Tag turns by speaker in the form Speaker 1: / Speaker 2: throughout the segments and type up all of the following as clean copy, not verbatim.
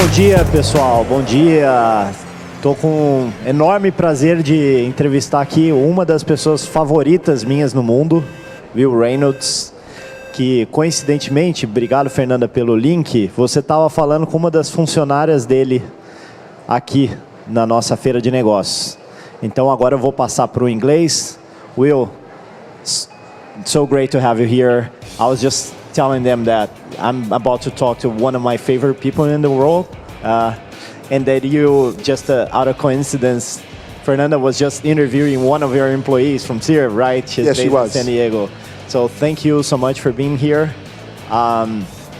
Speaker 1: Bom dia, pessoal. Bom dia. Estou com um enorme prazer de entrevistar aqui uma das pessoas favoritas minhas no mundo, Wil Reynolds, que coincidentemente, obrigado Fernanda pelo link, você estava falando com uma das funcionárias dele aqui na nossa feira de negócios. Então agora eu vou passar para o inglês. Will, so great to have you here. I was just telling them that I'm about to talk to one of my favorite people in the world, and that you, just out of coincidence, Fernanda was just interviewing one of your employees from here, right? She's
Speaker 2: yes,
Speaker 1: based
Speaker 2: she was.
Speaker 1: in San Diego. So thank you so much for being here.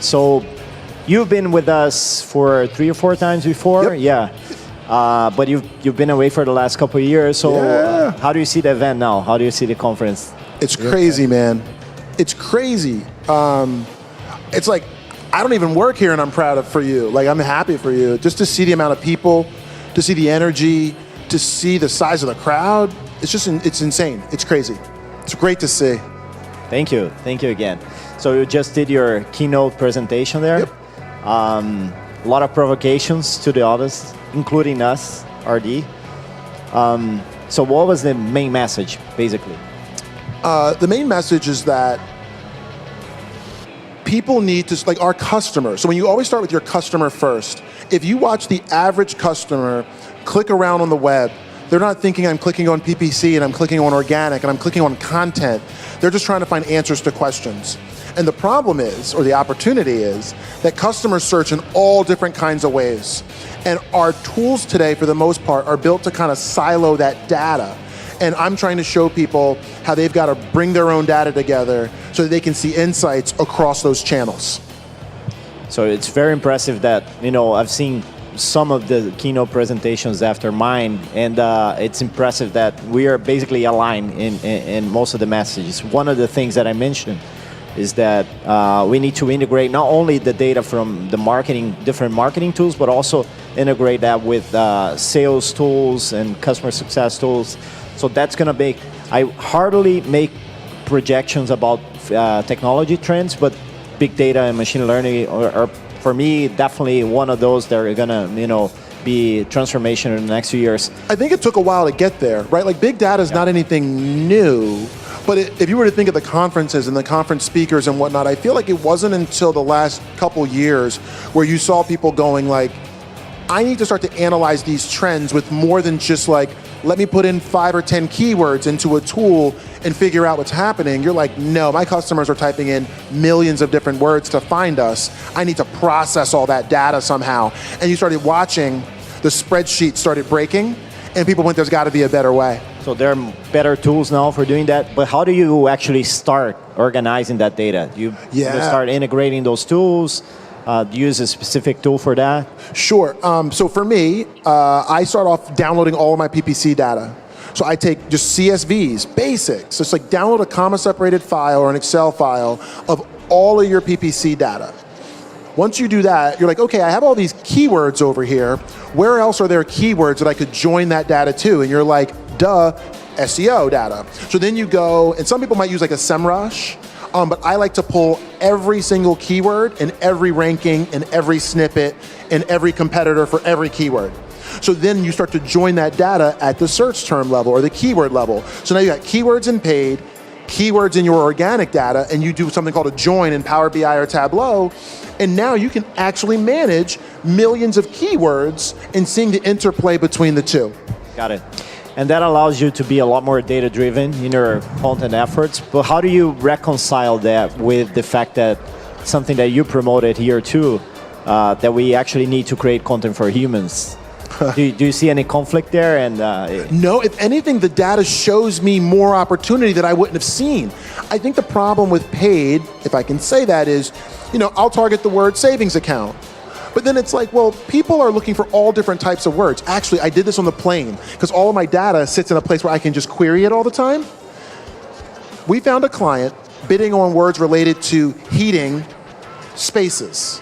Speaker 1: So you've been with us for 3 or 4 times before,
Speaker 2: Yep.
Speaker 1: yeah. But you've been away for the last couple of years. So how do you see the event now? How do you see the conference?
Speaker 2: It's crazy, man. It's crazy. It's like, I don't even work here and I'm proud of for you. Like, I'm happy for you. Just to see the amount of people, to see the energy, to see the size of the crowd. It's just, it's insane. It's crazy. It's great to see.
Speaker 1: Thank you. Thank you again. So you just did your keynote presentation there.
Speaker 2: Yep.
Speaker 1: A lot of provocations to the others, including us, RD. So what was the main message, basically?
Speaker 2: The main message is that people need to, like our customers, so when you always start with your customer first, if you watch the average customer click around on the web, they're not thinking I'm clicking on PPC and I'm clicking on organic and I'm clicking on content. They're just trying to find answers to questions. And the problem is, or the opportunity is, that customers search in all different kinds of ways. And our tools today, for the most part, are built to kind of silo that data. And I'm trying to show people how they've got to bring their own data together so that they can see insights across those channels.
Speaker 1: So it's very impressive that, you know, I've seen some of the keynote presentations after mine, and it's impressive that we are basically aligned in most of the messages. One of the things that I mentioned is that we need to integrate not only the data from the marketing, different marketing tools, but also integrate that with sales tools and customer success tools. So that's going to be, I hardly make projections about technology trends, but big data and machine learning are for me, definitely one of those that are going to, you know, be transformation in the next few years.
Speaker 2: I think it took a while to get there, right? Like big data is not anything new, but if you were to think of the conferences and the conference speakers and whatnot, I feel like it wasn't until the last couple years where you saw people going like, I need to start to analyze these trends with more than just like, let me put in 5 or 10 keywords into a tool and figure out what's happening. You're like, no, my customers are typing in millions of different words to find us. I need to process all that data somehow. And you started watching, the spreadsheet started breaking, and people went, there's got to be a better way.
Speaker 1: So there are better tools now for doing that, but how do you actually start organizing that data? You start integrating those tools? Use a specific tool for that?
Speaker 2: Sure. So for me, I start off downloading all of my PPC data. So I take just CSVs, basics. So it's like download a comma-separated file or an Excel file of all of your PPC data. Once you do that, you're like, okay, I have all these keywords over here. Where else are there keywords that I could join that data to? And you're like, duh, SEO data. So then you go, and some people might use like a SEMrush, but I like to pull every single keyword and every ranking and every snippet and every competitor for every keyword. So then you start to join that data at the search term level or the keyword level. So now you got keywords in paid, keywords in your organic data, and you do something called a join in Power BI or Tableau, and now you can actually manage millions of keywords and seeing the interplay between the two.
Speaker 1: Got it. And that allows you to be a lot more data-driven in your content efforts. But how do you reconcile that with the fact that something that you promoted here too, that we actually need to create content for humans? Do you see any conflict there? And
Speaker 2: no, if anything, the data shows me more opportunity that I wouldn't have seen. I think the problem with paid, if I can say that, is, you know, I'll target the word savings account. But then it's like, well, people are looking for all different types of words. Actually, I did this on the plane because all of my data sits in a place where I can just query it all the time. We found a client bidding on words related to heating spaces.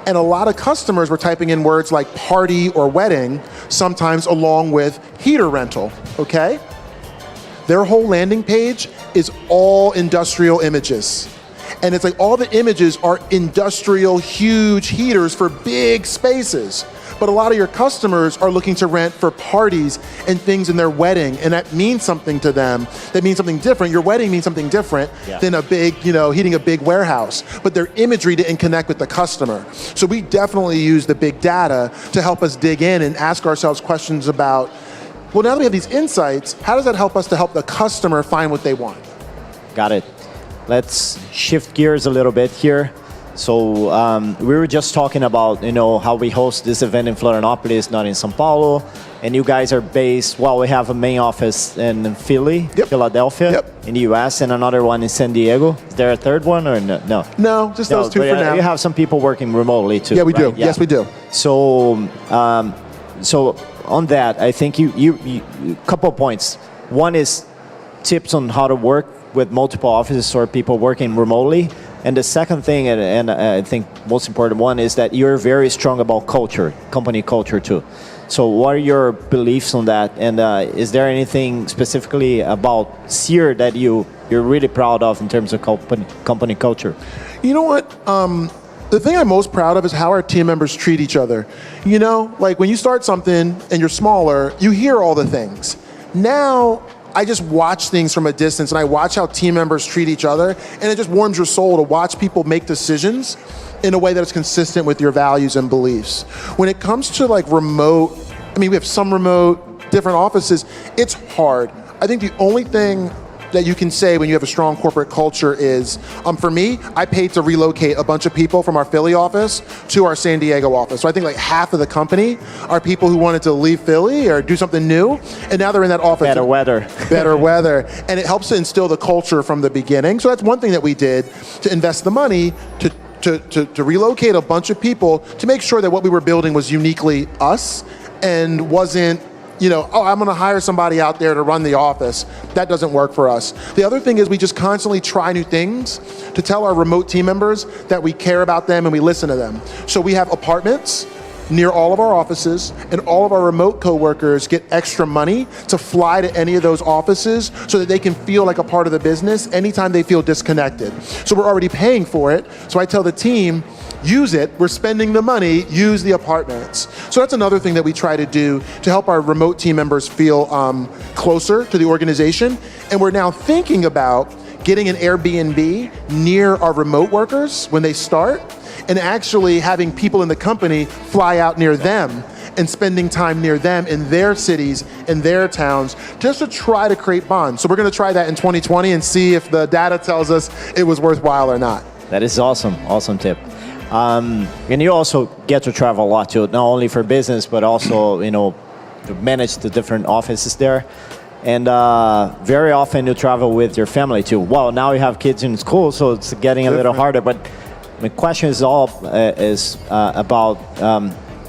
Speaker 2: And a lot of customers were typing in words like party or wedding, sometimes along with heater rental, okay? Their whole landing page is all industrial images. And it's like all the images are industrial, huge heaters for big spaces. But a lot of your customers are looking to rent for parties and things in their wedding, and that means something to them. That means something different. Your wedding means something different than a big, heating a big warehouse. But their imagery didn't connect with the customer. So we definitely use the big data to help us dig in and ask ourselves questions about, well, now that we have these insights, how does that help us to help the customer find what they want?
Speaker 1: Got it. Let's shift gears a little bit here. So we were just talking about, how we host this event in Florianopolis, not in São Paulo. And you guys are based, we have a main office in Philadelphia, in the US, and another one in San Diego. Is there a third one or no?
Speaker 2: No, just those two for now.
Speaker 1: You have some people working remotely too.
Speaker 2: Yeah, we do.
Speaker 1: Yeah.
Speaker 2: Yes, we do.
Speaker 1: So, so on that, I think you couple of points. One is tips on how to work with multiple offices or people working remotely. And the second thing, and I think most important one, is that you're very strong about culture, company culture too. So what are your beliefs on that? And is there anything specifically about SEER that you're really proud of in terms of company culture?
Speaker 2: You know what? The thing I'm most proud of is how our team members treat each other. Like when you start something and you're smaller, you hear all the things. Now, I just watch things from a distance and I watch how team members treat each other, and it just warms your soul to watch people make decisions in a way that is consistent with your values and beliefs. When it comes to like remote, we have some remote, different offices, it's hard. I think the only thing that you can say when you have a strong corporate culture is, for me, I paid to relocate a bunch of people from our Philly office to our San Diego office. So I think like half of the company are people who wanted to leave Philly or do something new, and now they're in that office.
Speaker 1: Better weather.
Speaker 2: Better weather. And it helps to instill the culture from the beginning. So that's one thing that we did, to invest the money to relocate a bunch of people to make sure that what we were building was uniquely us and wasn't, I'm going to hire somebody out there to run the office. That doesn't work for us. The other thing is we just constantly try new things to tell our remote team members that we care about them and we listen to them. So we have apartments near all of our offices, and all of our remote coworkers get extra money to fly to any of those offices so that they can feel like a part of the business anytime they feel disconnected. So we're already paying for it. So I tell the team, use it, we're spending the money, use the apartments. So that's another thing that we try to do to help our remote team members feel closer to the organization. And we're now thinking about getting an Airbnb near our remote workers when they start, and actually having people in the company fly out near them and spending time near them in their cities, in their towns, just to try to create bonds. So we're going to try that in 2020 and see if the data tells us it was worthwhile or not.
Speaker 1: That is awesome. Awesome tip. And you also get to travel a lot too, not only for business, but also, to manage the different offices there. And very often you travel with your family too. Well, now you have kids in school, so it's getting a little harder. But my question is about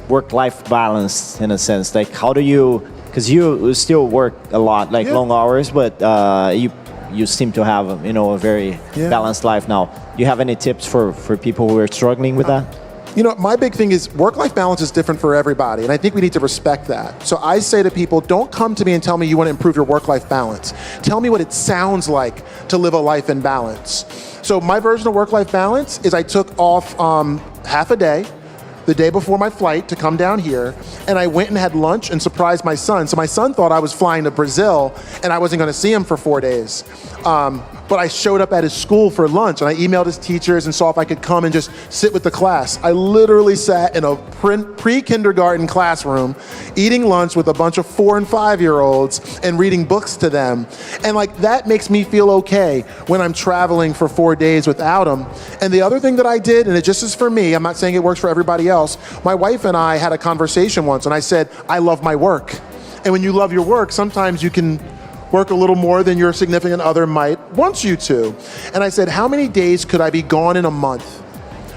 Speaker 1: work-life balance in a sense. Like, how do you? Because you still work a lot, like long hours, but you seem to have a very balanced life now. Do you have any tips for people who are struggling with that?
Speaker 2: My big thing is work-life balance is different for everybody, and I think we need to respect that. So I say to people, don't come to me and tell me you want to improve your work-life balance. Tell me what it sounds like to live a life in balance. So my version of work-life balance is I took off half a day, the day before my flight, to come down here, and I went and had lunch and surprised my son. So my son thought I was flying to Brazil and I wasn't going to see him for 4 days. But I showed up at his school for lunch, and I emailed his teachers and saw if I could come and just sit with the class. I literally sat in a pre-kindergarten classroom eating lunch with a bunch of 4 and 5-year-olds and reading books to them. And that makes me feel okay when I'm traveling for 4 days without him. And the other thing that I did, and it just is for me, I'm not saying it works for everybody else, my wife and I had a conversation once, and I said, I love my work. And when you love your work, sometimes you can work a little more than your significant other might want you to. And I said, how many days could I be gone in a month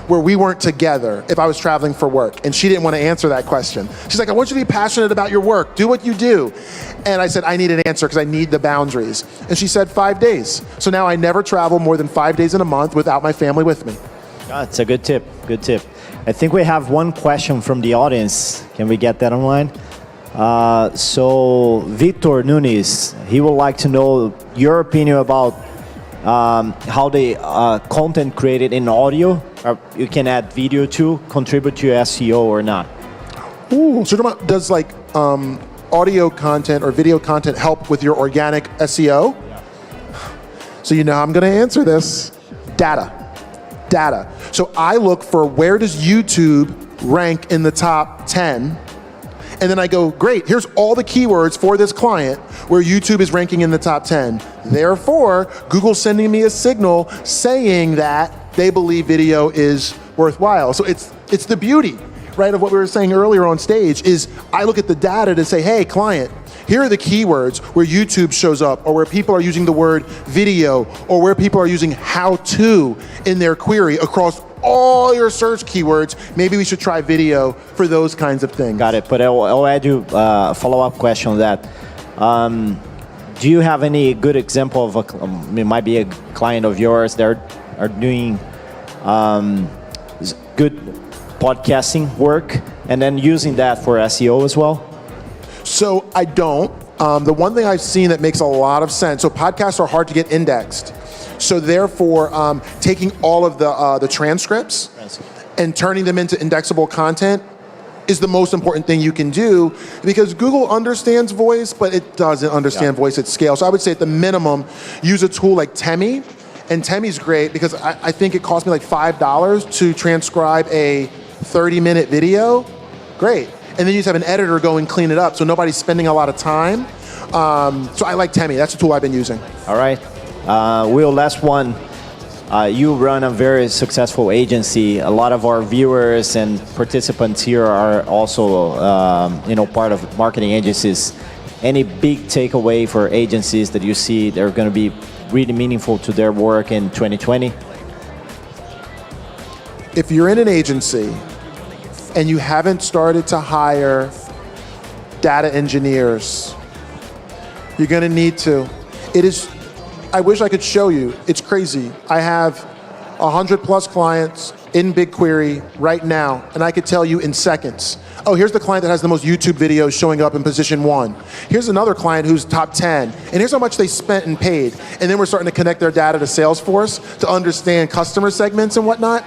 Speaker 2: where we weren't together if I was traveling for work? And she didn't want to answer that question. She's like, I want you to be passionate about your work. Do what you do. And I said, I need an answer because I need the boundaries. And she said 5 days. So now I never travel more than 5 days in a month without my family with me.
Speaker 1: That's a good tip. Good tip. I think we have one question from the audience. Can we get that online? So Victor Nunes, he would like to know your opinion about how the content created in audio, or you can add video to, contribute to your SEO or not?
Speaker 2: Ooh, so does like audio content or video content help with your organic SEO? Yeah. So you know how I'm going to answer this. Data. So I look for where does YouTube rank in the top 10, and then I go, great, here's all the keywords for this client where YouTube is ranking in the top 10. Therefore, Google's sending me a signal saying that they believe video is worthwhile. So it's the beauty, right, of what we were saying earlier on stage is I look at the data to say, hey, client, here are the keywords where YouTube shows up, or where people are using the word video, or where people are using how-to in their query across all your search keywords. Maybe we should try video for those kinds of things.
Speaker 1: Got it, but I'll add you a follow-up question on that. Do you have any good example of it might be a client of yours that are doing good podcasting work and then using that for SEO as well?
Speaker 2: So I don't. The one thing I've seen that makes a lot of sense, so podcasts are hard to get indexed. So therefore, taking all of the transcripts and turning them into indexable content is the most important thing you can do, because Google understands voice, but it doesn't understand voice at scale. So I would say at the minimum, use a tool like Temi. And Temi's great because I think it cost me like $5 to transcribe a 30-minute video. Great. And then you just have an editor go and clean it up, so nobody's spending a lot of time. So I like Temi. That's the tool I've been using.
Speaker 1: All right. Will, last one. You run a very successful agency. A lot of our viewers and participants here are also, part of marketing agencies. Any big takeaway for agencies that you see that are going to be really meaningful to their work in 2020?
Speaker 2: If you're in an agency and you haven't started to hire data engineers, you're going to need to. I wish I could show you. It's crazy. I have 100 plus clients in BigQuery right now, and I could tell you in seconds. Oh, here's the client that has the most YouTube videos showing up in position 1. Here's another client who's top 10, and here's how much they spent and paid. And then we're starting to connect their data to Salesforce to understand customer segments and whatnot.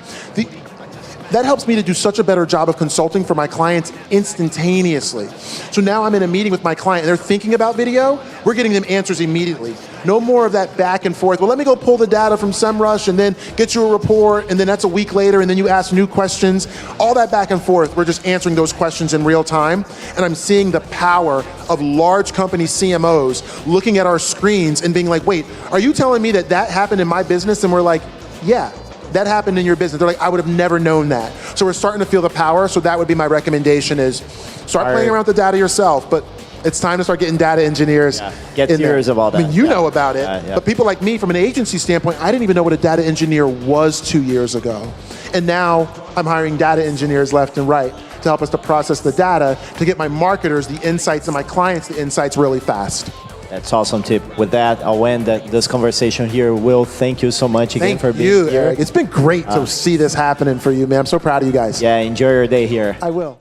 Speaker 2: That helps me to do such a better job of consulting for my clients instantaneously. So now I'm in a meeting with my client and they're thinking about video, we're getting them answers immediately. No more of that back and forth. Well, let me go pull the data from SEMrush and then get you a report, and then that's a week later, and then you ask new questions. All that back and forth, we're just answering those questions in real time. And I'm seeing the power of large company CMOs looking at our screens and being like, wait, are you telling me that happened in my business? And we're like, yeah. That happened in your business. They're like, I would have never known that. So we're starting to feel the power. So that would be my recommendation is start playing around with the data yourself. But it's time to start getting data engineers. Yeah.
Speaker 1: Get serious about that.
Speaker 2: I mean, you know about it. But people like me, from an agency standpoint, I didn't even know what a data engineer was 2 years ago. And now I'm hiring data engineers left and right to help us to process the data, to get my marketers the insights and my clients the insights really fast.
Speaker 1: That's awesome tip. With that, I'll end this conversation here. Will, thank you so much again for being here.
Speaker 2: Eric. It's been great to see this happening for you, man. I'm so proud of you guys.
Speaker 1: Yeah, enjoy your day here.
Speaker 2: I will.